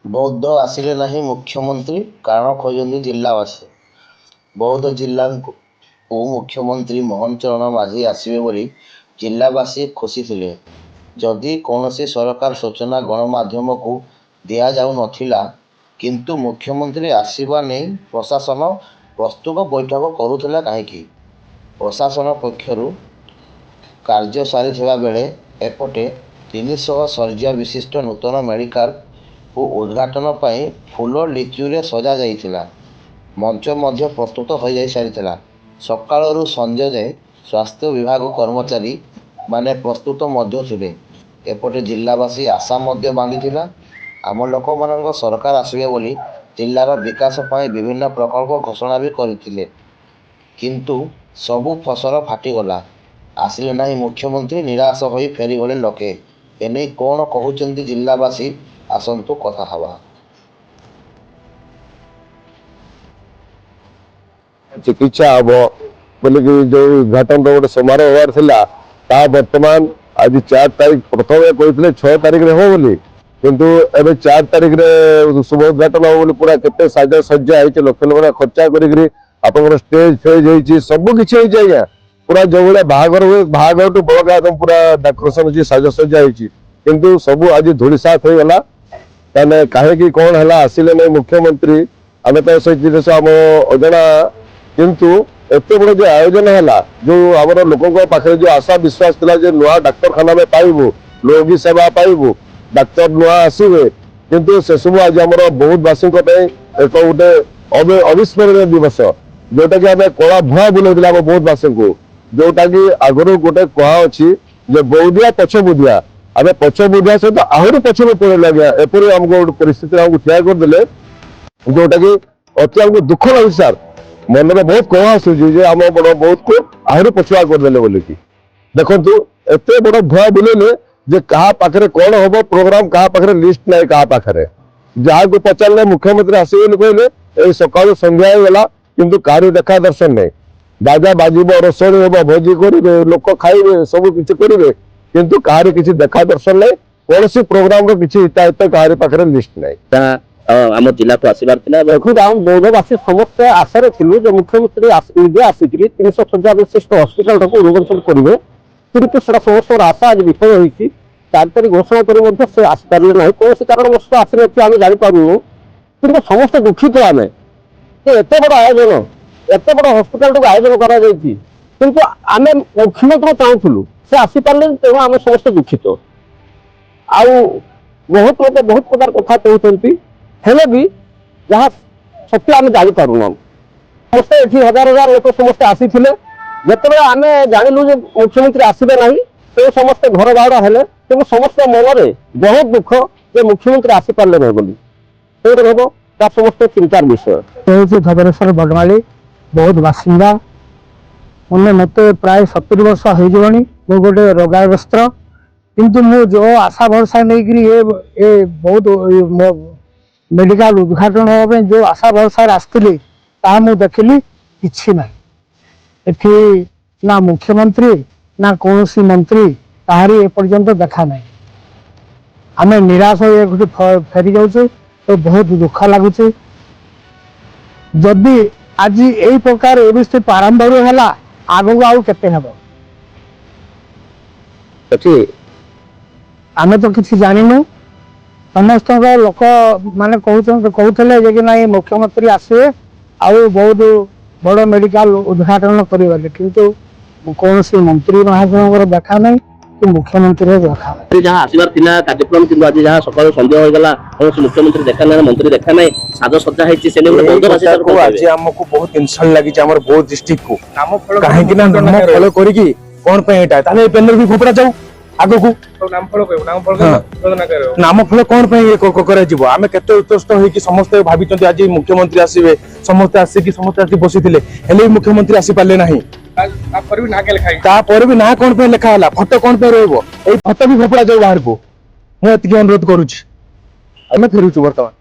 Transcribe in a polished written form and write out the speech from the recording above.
ବୌଦ୍ଧ ଆସିଲେ ନାହିଁ ମୁଖ୍ୟମନ୍ତ୍ରୀ, କାରଣ ଖୋଜନ୍ତି ଜିଲ୍ଲାବାସୀ। ବୌଦ୍ଧ ଜିଲ୍ଲାକୁ ମୁଖ୍ୟମନ୍ତ୍ରୀ ମୋହନ ଚରଣ ମାଝୀ ଆସିବେ ବୋଲି ଜିଲ୍ଲାବାସୀ ଖୁସି ଥିଲେ। ଯଦି କୌଣସି ସରକାରୀ ସୂଚନା ଗଣମାଧ୍ୟମକୁ ଦିଆଯାଉନଥିଲା, କିନ୍ତୁ ମୁଖ୍ୟମନ୍ତ୍ରୀ ଆସିବା ନେଇ ପ୍ରଶାସନ ପ୍ରସ୍ତୁତ ବୈଠକ କରୁଥିଲା କାହିଁକି? ପ୍ରଶାସନ ପକ୍ଷରୁ କାର୍ଯ୍ୟ ସାରିଥିବା ବେଳେ ଏପଟେ 300 ଶଯ୍ୟା ବିଶିଷ୍ଟ ନୂତନ ମେଡିକାଲକୁ ଉଦ୍ଘାଟନ ପାଇଁ ଫୁଲ ଲିଚୁରେ ସଜାଯାଇଥିଲା। ମଞ୍ଚ ମଧ୍ୟ ପ୍ରସ୍ତୁତ ହୋଇସାରିଥିଲା। ସକାଳରୁ ସଞ୍ଜ ଯାଏ ସ୍ୱାସ୍ଥ୍ୟ ବିଭାଗ କର୍ମଚାରୀ ମାନେ ପ୍ରସ୍ତୁତ ମଧ୍ୟ ଥିଲେ। ଏପଟେ ଜିଲ୍ଲାବାସୀ ଆଶା ମଧ୍ୟ ବାନ୍ଧିଥିଲା। ଆମ ଲୋକମାନଙ୍କ ସରକାର ଆସିବେ ବୋଲି ଜିଲ୍ଲାର ବିକାଶ ପାଇଁ ବିଭିନ୍ନ ପ୍ରକଳ୍ପ ଘୋଷଣା ବି କରିଥିଲେ। କିନ୍ତୁ ସବୁ ଫସଲ ଫାଟିଗଲା। ଆସିଲେ ନାହିଁ ମୁଖ୍ୟମନ୍ତ୍ରୀ, ନିରାଶ ହୋଇ ଫେରିଗଲେ ଲୋକେ। ଏନେଇ କ'ଣ କହୁଛନ୍ତି ଜିଲ୍ଲାବାସୀ, ଆସନ୍ତୁ କଥା ହେବା। ଚିକିତ୍ସା ହବ ବୋଲିକି ଯୋଉ ଉଦ୍ଘାଟନ ଗୋଟେ ସମାରୋହ ହବାର ଥିଲା, ତାହା ବର୍ତ୍ତମାନ ଆଜି 4 ତାରିଖ, ପ୍ରଥମେ କହିଥିଲେ 6 ତାରିଖରେ ହବ ବୋଲି, କିନ୍ତୁ ଏବେ 4 ତାରିଖରେ ଶୁଭ ଉଦ୍ଘାଟନ ହବ ବୋଲି ପୁରା କେତେ ସାଜସଜ୍ଜା ହେଇଛି, ଲକ୍ଷ ଲକ୍ଷ ଖର୍ଚ୍ଚା କରିକିରି ଆପଣଙ୍କର ଷ୍ଟେଜ ଫେଜ ହେଇଛି, ସବୁ କିଛି ହେଇଛି ଆଜ୍ଞା। ପୁରା ଯୋଉଭଳିଆ ବାହାଘର ହୁଏ, ବାହାଘରଠୁ ବଳକା একদম ପୁରା ଡେକୋରେସନ ଅଛି, ସାଜସଜ୍ଜା ହେଇଛି, କିନ୍ତୁ ସବୁ ଆଜି ଧୂଳିସାତ ହେଇଗଲା। ତାହେଲେ କାହିଁକି କ'ଣ ହେଲା, ଆସିଲେ ନାହିଁ ମୁଖ୍ୟମନ୍ତ୍ରୀ, ଆମେ ତ ସେ ଜିନିଷ ଆମ ଅଜଣା। କିନ୍ତୁ ଏତେ ବଡ଼ ଯୋଉ ଆୟୋଜନ ହେଲା, ଯୋଉ ଆମର ଲୋକଙ୍କ ପାଖରେ ଯୋଉ ଆଶା ବିଶ୍ୱାସ ଥିଲା ଯେ ନୂଆ ଡାକ୍ତରଖାନା ଆମେ ପାଇବୁ, ରୋଗୀ ସେବା ପାଇବୁ, ଡାକ୍ତର ନୂଆ ଆସିବେ, କିନ୍ତୁ ସେସବୁ ଆଜି ଆମର ବୌଦ୍ଧବାସୀଙ୍କ ପାଇଁ ଏକ ଗୋଟେ ଅବିସ୍ମରଣୀୟ ଦିବସ, ଯୋଉଟାକି ଆମେ କଳା ଭୁଆ ବୁଲଉଥିଲା ଆମ ବୌଦ୍ଧବାସୀଙ୍କୁ। ଯୋଉଟାକି ଆଗରୁ ଗୋଟେ କୁହା ଅଛି ଯେ ବୌଦ୍ଧିଆ ପଛ ବୁଦ୍ଧିଆ, ଆମେ ପଛ ବୁଦ୍ଧିଆ ସହିତ ଆହୁରି ପଛରେ ପଳେଇଲୁ ଆଜ୍ଞା। ଏପରି ଆମକୁ ଗୋଟେ ପରିସ୍ଥିତିରେ ଆମକୁ ଠିଆ କରିଦେଲେ, ଯୋଉଟାକି ଅତି ଆମକୁ ଦୁଃଖ ଲାଗୁଛି ସାର୍। ମନରେ ବହୁତ କଳା ଆସୁଛି ଯେ ଆମ ବଡ଼ ବୌଦ୍ଧକୁ ଆହୁରି ପଛୁଆ କରିଦେଲେ ବୋଲିକି। ଦେଖନ୍ତୁ ଏତେ ବଡ଼ ଭୁଆ ବୁଲେଇଲେ ଯେ କାହା ପାଖରେ କ'ଣ ହବ ପ୍ରୋଗ୍ରାମ, କାହା ପାଖରେ ଲିଷ୍ଟ ନାହିଁ, କାହା ପାଖରେ ଯାହାକୁ ପଚାରିଲେ ମୁଖ୍ୟମନ୍ତ୍ରୀ ଆସିବେ ବୋଲି କହିଲେ, ଏଇ ସକାଳୁ ସନ୍ଧ୍ୟା ହେଇଗଲା, କିନ୍ତୁ କାହାରି ଦେଖା ଦର୍ଶନ ନାହିଁ। ବାଜା ବାଜିବ, ରୋଷଣୀ ହେବ, ଭୋଜି କରିବେ, ଲୋକ ଖାଇବେ, ସବୁ କିଛି କରିବେ, କିନ୍ତୁ କାହାରି କିଛି ଦେଖା ଦର୍ଶନ ନାହିଁ। କୌଣସି ପ୍ରୋଗ୍ରାମର କିଛି ହିତାହିତ କାହାରି ପାଖରେ ଲିଷ୍ଟ ନାହିଁ। ଆମ ଜିଲ୍ଲାକୁ ଆସିବାର ଥିଲା। ଦେଖନ୍ତୁ ଆମ ବୌଦ୍ଧବାସୀ ସମସ୍ତେ ଆଶାରେ ଥିଲୁ ଯେ ମୁଖ୍ୟମନ୍ତ୍ରୀ ନିଜେ ଆସିକିରି 300 ଶଯ୍ୟା ବିଶିଷ୍ଟ ହସ୍ପିଟାଲଟାକୁ ଉଦ୍ଘାଟନ କରିବେ, କିନ୍ତୁ ସେଟା ସମସ୍ତଙ୍କର ଆଶା ଆଜି ବିଫଳ ହୋଇଛି। 4 ତାରିଖ ଘୋଷଣା କରି ମଧ୍ୟ ସେ ଆସିପାରିଲେ ନାହିଁ। କୌଣସି କାରଣବଶତଃ ଆସିନଥିବେ, ଆମେ ଜାଣିପାରୁନୁ, କିନ୍ତୁ ସମସ୍ତେ ଦୁଃଖିତ ଆମେ ଯେ ଏତେ ବଡ଼ ଆୟୋଜନ, ଏତେ ବଡ଼ ହସ୍ପିଟାଲଟାକୁ ଆୟୋଜନ କରାଯାଇଛି, କିନ୍ତୁ ଆମେ ମୁଖ୍ୟମନ୍ତ୍ରୀ ଚାହୁଁଥିଲୁ, ସେ ଆସିପାରିଲେନି, ତେଣୁ ଆମେ ସମସ୍ତେ ଦୁଃଖିତ। ଆଉ ବହୁତ ଲୋକ ବହୁତ ପ୍ରକାର କଥା କହୁଛନ୍ତି, ହେଲେ ବି ଯାହା ସତ୍ୟ ଆମେ ଜାଣିପାରୁନୁ। ସମସ୍ତେ ଏଠି ହଜାର ହଜାର ଲୋକ ସମସ୍ତେ ଆସିଥିଲେ। ଯେତେବେଳେ ଆମେ ଜାଣିଲୁ ଯେ ମୁଖ୍ୟମନ୍ତ୍ରୀ ଆସିବେ ନାହିଁ, ତେଣୁ ସମସ୍ତେ ଘର ବାହୁଡ଼ା ହେଲେ, କିନ୍ତୁ ସମସ୍ତ ମନରେ ବହୁତ ଦୁଃଖ ଯେ ମୁଖ୍ୟମନ୍ତ୍ରୀ ଆସିପାରିଲେ ନାହିଁ ବୋଲି। ସେଇଟା ହେବ ତା ସମସ୍ତେ ଚିନ୍ତାର ବିଷୟ। ହେଉଛି ଧବଳେଶ୍ୱର ବଡ଼ମାଳି, ବୌଦ୍ଧ ବାସିନ୍ଦା। ମୋତେ ପ୍ରାୟ 70 ବର୍ଷ ହେଇଯିବଣି। ମୁଁ ଗୋଟେ ରୋଗାଗ୍ରସ୍ତ, କିନ୍ତୁ ମୁଁ ଯେଉଁ ଆଶା ଭରସା ନେଇକରି ଏ ବହୁତ ମେଡିକାଲ ଉଦ୍ଘାଟନ ହେବା ପାଇଁ ଯେଉଁ ଆଶା ଭରସାରେ ଆସିଥିଲି, ତାହା ମୁଁ ଦେଖିଲି କିଛି ନାହିଁ। ଏଠି ନା ମୁଖ୍ୟମନ୍ତ୍ରୀ ନା କୌଣସି ମନ୍ତ୍ରୀ କାହାରି ଏପର୍ଯ୍ୟନ୍ତ ଦେଖା ନାହିଁ। ଆମେ ନିରାଶ ହୋଇ ଏଠି ଫେରି ଯାଉଛୁ, ତ ବହୁତ ଦୁଃଖ ଲାଗୁଛି। ଯଦି ଆଜି ଏଇ ପ୍ରକାର ଏମିତି ପ୍ରାରମ୍ଭରୁ ହେଲା, ଆଗକୁ ଆଉ କେତେ ହେବ ଏଠି ଆମେ ତ କିଛି ଜାଣିନୁ। ସମସ୍ତଙ୍କ ଲୋକ ମାନେ କହୁଥିଲେ ଯେ କି ନାଇଁ ମୁଖ୍ୟମନ୍ତ୍ରୀ ଆସିବେ ଆଉ ବହୁତ ବଡ଼ ମେଡିକାଲ ଉଦ୍ଘାଟନ କରିବେ, କିନ୍ତୁ କୌଣସି ମନ୍ତ୍ରୀ ମହାଜନଙ୍କର ଦେଖା ନାହିଁ କି ମୁଖ୍ୟମନ୍ତ୍ରୀର ଦେଖା ନାହିଁ। ଯାହା ଆସିବାର ଥିଲା କାର୍ଯ୍ୟକ୍ରମ, କିନ୍ତୁ ଆଜି ଯାହା ସକାଳୁ ସନ୍ଦେହ ହୋଇଗଲା, କୌଣସି ମୁଖ୍ୟମନ୍ତ୍ରୀ ଦେଖା ନାହିଁ, ମନ୍ତ୍ରୀ ଦେଖା ନାହିଁ, ସାଜସଜ୍ଜା ହେଇଛି। ସେ ଆଜି ଆମକୁ ବହୁତ ଇନସଲ୍ଟ ଲାଗିଛି ଆମର ବୌଦ୍ଧ ଡିଷ୍ଟ୍ରିକ୍ଟକୁ। କାହିଁକି ନା ନାମ ଫଳ କରିକି କ'ଣ ପାଇଁ ଏଇଟା, ତାହେଲେ ଏ ପେନର ବି ଫୋପଡ଼ା ଯାଉ ଆଗକୁ। ନାମ ଫଳ କ'ଣ ପାଇଁ କରାଯିବ? ଆମେ କେତେ ଉତ୍କଷ୍ଟ ହେଇକି ସମସ୍ତେ ଭାବିଛନ୍ତି ଆଜି ମୁଖ୍ୟମନ୍ତ୍ରୀ ଆସିବେ, ସମସ୍ତେ ଆସିକି ବସିଥିଲେ, ହେଲେ ବି ମୁଖ୍ୟମନ୍ତ୍ରୀ ଆସିପାରିଲେ ନାହିଁ। ତାପରେ ବି ନାଁ କ'ଣ ପାଇଁ ଲେଖା ହେଲା, ଫଟୋ କ'ଣ ପାଇଁ ରହିବ, ଏଇ ଫଟୋ ବି ଫୋପଡ଼ା ଯାଉ ବାହାରକୁ। ମୁଁ ଏତିକି ଅନୁରୋଧ କରୁଛି। ଆମେ ଫେରୁଛୁ ବର୍ତ୍ତମାନ।